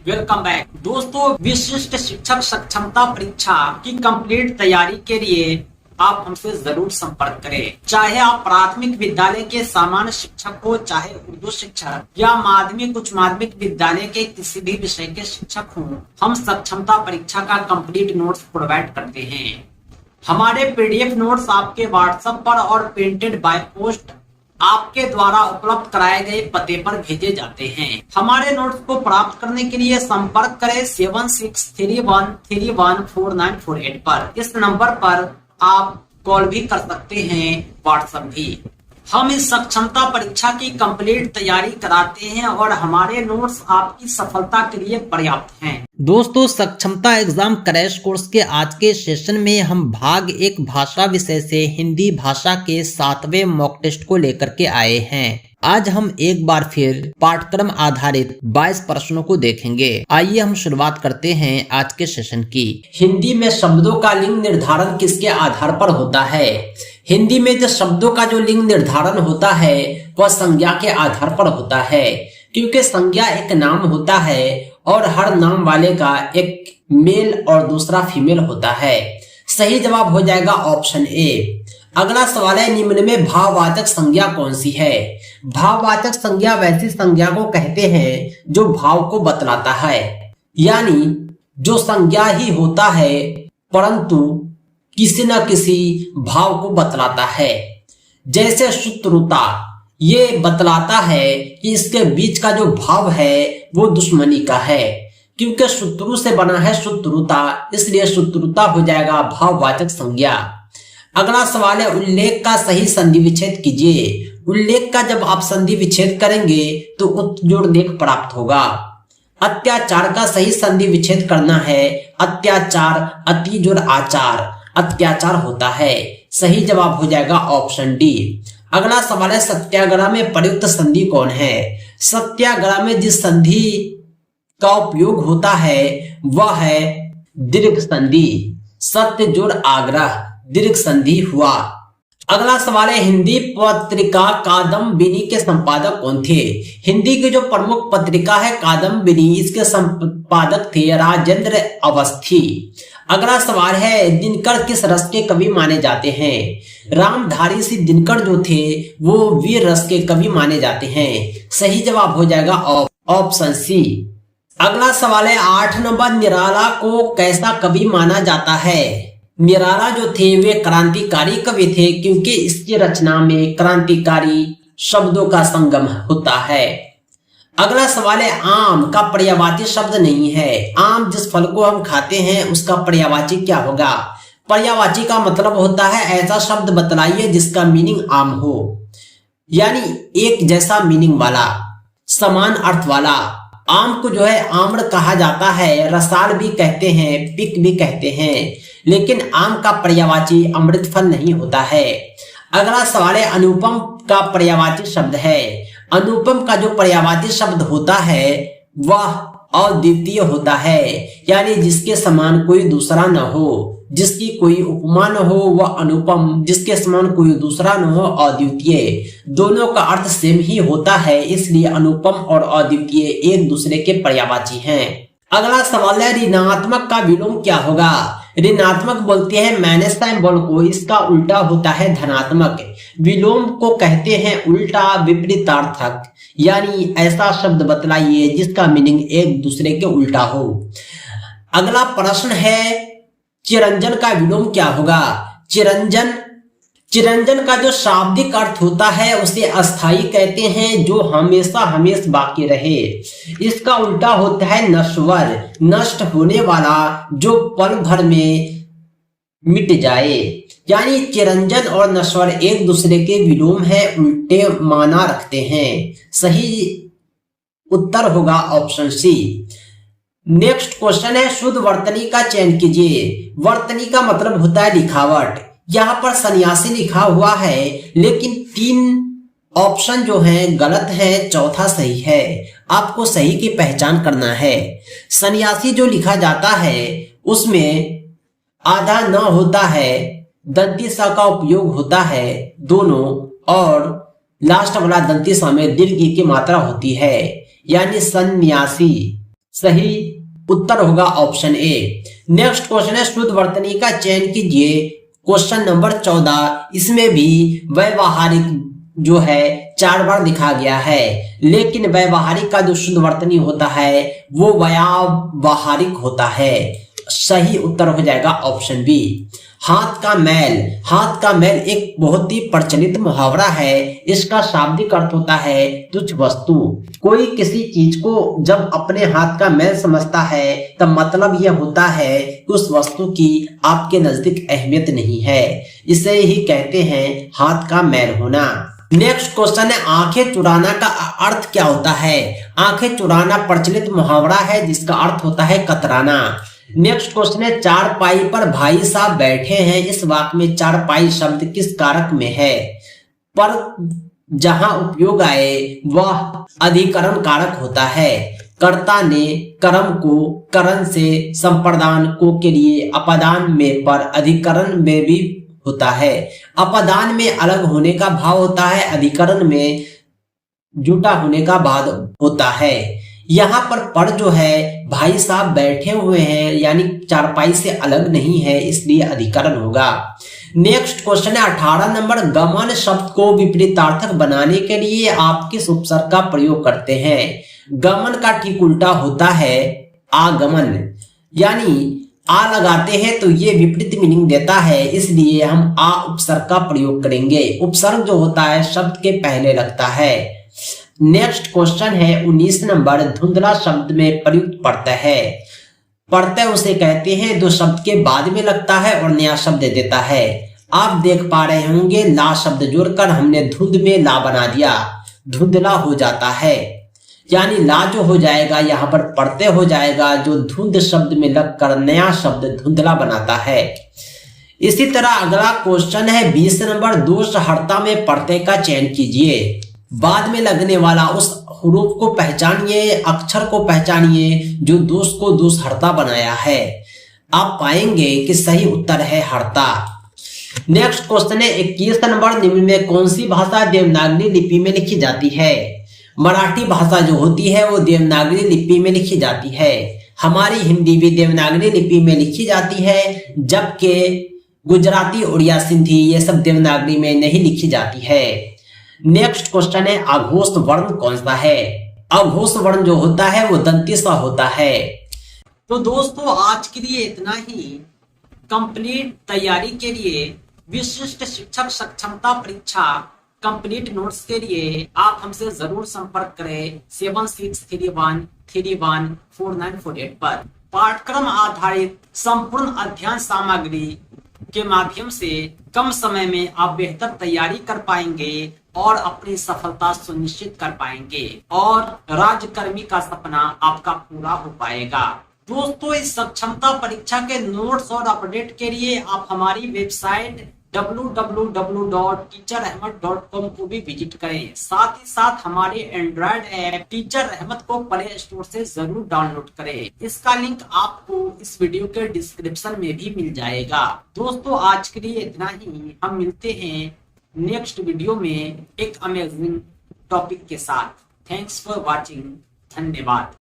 Welcome back दोस्तों। विशिष्ट शिक्षक सक्षमता परीक्षा की कंप्लीट तैयारी के लिए आप हमसे जरूर संपर्क करें। चाहे आप प्राथमिक विद्यालय के सामान्य शिक्षक हो, चाहे उर्दू शिक्षक या माध्यमिक उच्च माध्यमिक विद्यालय के किसी भी विषय के शिक्षक हों, हम सक्षमता परीक्षा का कंप्लीट नोट्स प्रोवाइड करते हैं। हमारे पीडीएफ नोट्स आपके व्हाट्सएप पर और प्रिंटेड बाय पोस्ट आपके द्वारा उपलब्ध कराए गए पते पर भेजे जाते हैं। हमारे नोट्स को प्राप्त करने के लिए संपर्क करें 7631314948 पर। इस नंबर पर आप कॉल भी कर सकते हैं, व्हाट्सएप भी। हम इस सक्षमता परीक्षा की कंप्लीट तैयारी कराते हैं और हमारे नोट्स आपकी सफलता के लिए पर्याप्त हैं। दोस्तों, सक्षमता एग्जाम क्रैश कोर्स के आज के सेशन में हम भाग 1 भाषा विषय से हिंदी भाषा के 7वें मॉक टेस्ट को लेकर के आए हैं। आज हम एक बार फिर पाठ्यक्रम आधारित 22 प्रश्नों को देखेंगे। आइए हम शुरुआत करते हैं आज के सेशन की। हिंदी में शब्दों का लिंग निर्धारण किसके आधार पर होता है? हिंदी में जो शब्दों का जो लिंग निर्धारण होता है वह संज्ञा के आधार पर होता है, क्योंकि संज्ञा एक नाम होता है और हर नाम वाले का एक मेल और दूसरा फीमेल होता है। सही जवाब हो जाएगा ऑप्शन ए। अगला सवाल है, निम्न में भाववाचक संज्ञा कौन सी है? भाववाचक संज्ञा वैसी संज्ञा को कहते हैं जो भाव को बतलाता है, यानी जो संज्ञा ही होता है परंतु किसी न किसी भाव को बतलाता है। जैसे शत्रुता, ये बतलाता है कि इसके बीच का जो भाव है वो दुश्मनी का है, क्योंकि शत्रु से बना है शत्रुता, इसलिए शत्रुता हो जाएगा भाववाचक संज्ञा। अगला सवाल है, उल्लेख का सही संधि विच्छेद कीजिए। उल्लेख का जब आप संधि विच्छेद करेंगे तो उत्जोड़ लेख प्राप्त होगा। अत्याचार का सही संधि विच्छेद करना है। अत्याचार अति जोड़ आचार, अत्याचार होता है। सही जवाब हो जाएगा ऑप्शन डी। अगला सवाल है, सत्याग्रह में प्रयुक्त संधि कौन है? सत्याग्रह में जिस संधि का उपयोग होता है वह है दीर्घ संधि। सत्य जोड़ आग्रह, दीर्घ संधि हुआ। अगला सवाल है, हिंदी पत्रिका कादम्बिनी के संपादक कौन थे? हिंदी की जो प्रमुख पत्रिका है कादम्बिनी, इसके संपादक थे राजेंद्र अवस्थी। अगला सवाल है, दिनकर किस रस के कवि माने जाते हैं? रामधारी सिंह दिनकर जो थे वो वीर रस के कवि माने जाते हैं। सही जवाब हो जाएगा ऑप्शन सी। अगला सवाल है, 8 नंबर, निराला को कैसा कवि माना जाता है? निराला जो थे वे क्रांतिकारी कवि थे, क्योंकि इसकी रचना में क्रांतिकारी शब्दों का संगम होता है। अगला सवाल है, आम का पर्यायवाची शब्द नहीं है। आम जिस फल को हम खाते हैं उसका पर्यायवाची क्या होगा? पर्यायवाची का मतलब होता है ऐसा शब्द बतलाइए जिसका मीनिंग आम हो, यानी एक जैसा मीनिंग वाला, समान अर्थ वाला। आम को जो है आम्र कहा जाता है, रसाल भी कहते हैं, पिक भी कहते हैं, लेकिन आम का पर्यायवाची अमृत फल नहीं होता है। अगला सवाल है, अनुपम का पर्यायवाची शब्द है। अनुपम का जो पर्यायवाची शब्द होता है वह अद्वितीय होता है, यानी जिसके समान कोई दूसरा न हो, जिसकी कोई उपमा न हो वह अनुपम, जिसके समान कोई दूसरा न हो अद्वितीय। दोनों का अर्थ सेम ही होता है, इसलिए अनुपम और अद्वितीय एक दूसरे के पर्यायवाची हैं। अगला सवाल है, ऋणात्मक का विलोम क्या होगा? ऋणात्मक बोलते हैं माइनस सिंबल को, इसका उल्टा होता है धनात्मक। विलोम को कहते हैं उल्टा विपरीतार्थक, यानी ऐसा शब्द बतलाइए जिसका मीनिंग एक दूसरे के उल्टा हो। अगला प्रश्न है, चिरंजन का विलोम क्या होगा? चिरंजन का जो शाब्दिक अर्थ होता है उसे अस्थाई कहते हैं, जो हमेशा हमेशा बाकी रहे। इसका उल्टा होता है नश्वर, नष्ट होने वाला, जो पल भर में मिट जाए। यानी चिरंजन और नश्वर एक दूसरे के विलोम है, उल्टे माना रखते हैं। सही उत्तर होगा ऑप्शन सी। नेक्स्ट क्वेश्चन है, शुद्ध वर्तनी का चयन कीजिए। वर्तनी का मतलब होता है लिखावट। यहाँ पर सन्यासी लिखा हुआ है, लेकिन 3 ऑप्शन जो हैं गलत है, चौथा सही है। आपको सही की पहचान करना है। सन्यासी जो लिखा जाता है उसमें आधा न होता है, दंती सा का उपयोग होता है दोनों, और लास्ट वाला दंती सा में दीर्घ की मात्रा होती है, यानी सन्यासी। सही उत्तर होगा ऑप्शन ए। नेक्स्ट क्वेश्चन है शुद्ध वर्तनी का चयन कीजिए। क्वेश्चन नंबर 14, इसमें भी व्यवहारिक जो है 4 बार लिखा गया है, लेकिन व्यवहारिक का जो शुद्ध वर्तनी होता है वो व्यावहारिक होता है। सही उत्तर हो जाएगा ऑप्शन बी। हाथ का मैल। हाथ का मैल एक बहुत ही प्रचलित मुहावरा है। इसका शाब्दिक अर्थ होता है तुच्छ वस्तु। कोई किसी चीज को जब अपने हाथ का मैल समझता है तब मतलब यह होता है कि उस वस्तु की आपके नजदीक अहमियत नहीं है। इसे ही कहते हैं हाथ का मैल होना। नेक्स्ट क्वेश्चन है आंखें चुराना का अर्थ क्या होता है। आंखें चुराना प्रचलित मुहावरा है जिसका अर्थ होता है कतराना। नेक्स्ट क्वेश्चन है चारपाई पर भाई साहब बैठे हैं। इस वाक्य में चारपाई शब्द किस कारक में है। पर जहां उपयोग आए वह अधिकरण कारक होता है। कर्ता ने कर्म को करण से संप्रदान को के लिए अपदान में पर अधिकरण में भी होता है। अपदान में अलग होने का भाव होता है, अधिकरण में जुटा होने का भाव होता है। यहाँ पर जो है भाई साहब बैठे हुए हैं यानी चारपाई से अलग नहीं है, इसलिए अधिकरण होगा। नेक्स्ट क्वेश्चन है 18 नंबर, गमन शब्द को विपरीतार्थक बनाने के लिए आप किस उपसर्ग का प्रयोग करते हैं। गमन का ठीक उल्टा होता है आगमन, यानी आ लगाते हैं तो ये विपरीत मीनिंग देता है, इसलिए हम आ उपसर्ग का प्रयोग करेंगे। उपसर्ग जो होता है शब्द के पहले लगता है। नेक्स्ट क्वेश्चन है 19 नंबर, धुंधला शब्द में प्रयुक्त प्रत्यय है। प्रत्यय उसे कहते हैं जो शब्द के बाद में लगता है और नया शब्द देता है। आप देख पा रहे होंगे ला शब्द जोड़कर हमने धुंध में ला बना दिया, धुंधला हो जाता है, यानी ला जो हो जाएगा यहाँ पर प्रत्यय हो जाएगा जो धुंध शब्द में लगकर नया शब्द धुंधला बनाता है। इसी तरह अगला क्वेश्चन है 20 नंबर, दोष हर्ता में प्रत्यय का चयन कीजिए। बाद में लगने वाला उस हरूफ को पहचानिए, अक्षर को पहचानिए जो दोष को दोष हर्ता बनाया है। आप पाएंगे कि सही उत्तर है हर्ता। नेक्स्ट क्वेश्चन है 21 नंबर, निम्न में कौन सी भाषा देवनागरी लिपि में लिखी जाती है। मराठी भाषा जो होती है वो देवनागरी लिपि में लिखी जाती है। हमारी हिंदी भी देवनागरी लिपि में लिखी जाती है, जबकि गुजराती, उड़िया, सिंधी ये सब देवनागरी में नहीं लिखी जाती है। नेक्स्ट क्वेश्चन है अघोष वर्ण कौन सा है। अघोष वर्ण जो होता है वो दंती सा होता है। तो दोस्तों आज के लिए इतना ही। कंप्लीट तैयारी के लिए विशिष्ट शिक्षक सक्षमता परीक्षा कंप्लीट नोट्स के लिए आप हमसे जरूर संपर्क करें 7631314948 पर। पाठ्यक्रम आधारित संपूर्ण अध्ययन सामग्री के माध्यम से कम समय में आप बेहतर तैयारी कर पाएंगे और अपनी सफलता सुनिश्चित कर पाएंगे और राजकर्मी का सपना आपका पूरा हो पाएगा। दोस्तों इस सक्षमता परीक्षा के नोट्स और अपडेट के लिए आप हमारी वेबसाइट www.teacherahmed.com को भी विजिट करें। साथ ही साथ हमारे एंड्रॉयड ऐप टीचर अहमद को प्ले स्टोर से जरूर डाउनलोड करें। इसका लिंक आपको इस वीडियो के डिस्क्रिप्शन में भी मिल जाएगा। दोस्तों आज के लिए इतना ही। हम मिलते हैं नेक्स्ट वीडियो में एक अमेजिंग टॉपिक के साथ। Thanks for watching. धन्यवाद।